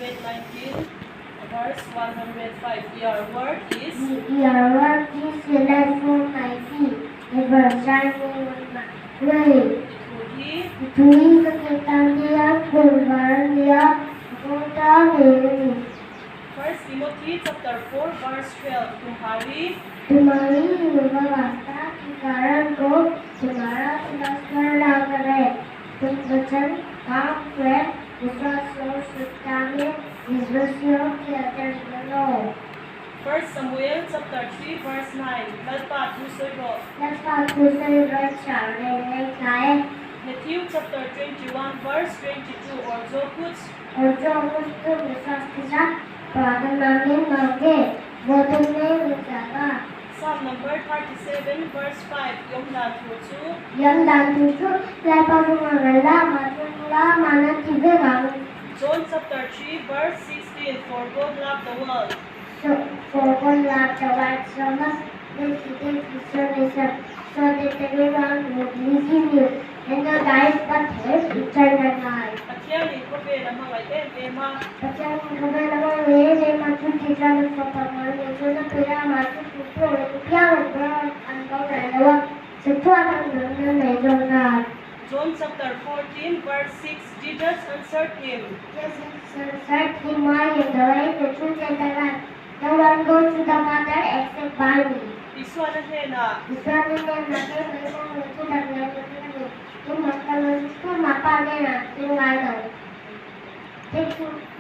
page 19, verse 105. Your word is Your word is a light for my feet, ever shining on my way. ituhi Tuwi kekitannya kurbannya kota ini. 1 Timothy chapter 4 verse 12. तुम्हारी युवावस्था के कारण को तुम्हारा तिरस्कार न करे। तुम वचन काम प्रेम विश्वास और सत्ता में विश्वासियों के आदर बनो। 1 Samuel chapter 3 verse 9. Lalpa tu soibo. Lalpa tu soibo chare ne kae. Matthew chapter 21 verse 22. और जो कुछ तुम विश्वास के साथ प्रार्थना में मांगे वो तुम्हें मिलेगा। Psalm number 37 verse 5. Yang dan tujuh lepas mengalah majulah mana tiga kamu. John chapter 3 verse 16. For God loved the world. For God loved the world so much that He gave His only Son, so that everyone would believe Him and not die but have eternal life. Akiani ko be na mga ema. Akiani ko be na mga ema tu kita na sa pamilya so na pera matu puto kaya ang angkaw na lawa sa tuwan ng medyo na. John chapter 14 verse 6. Jesus answered him. Jesus answered him, I am the way, the truth, and the life. No one goes to the Father except by me. Iswana hena. Iswana hena ke memang itu dan yang itu makan itu makan hena tinggal. Thank you.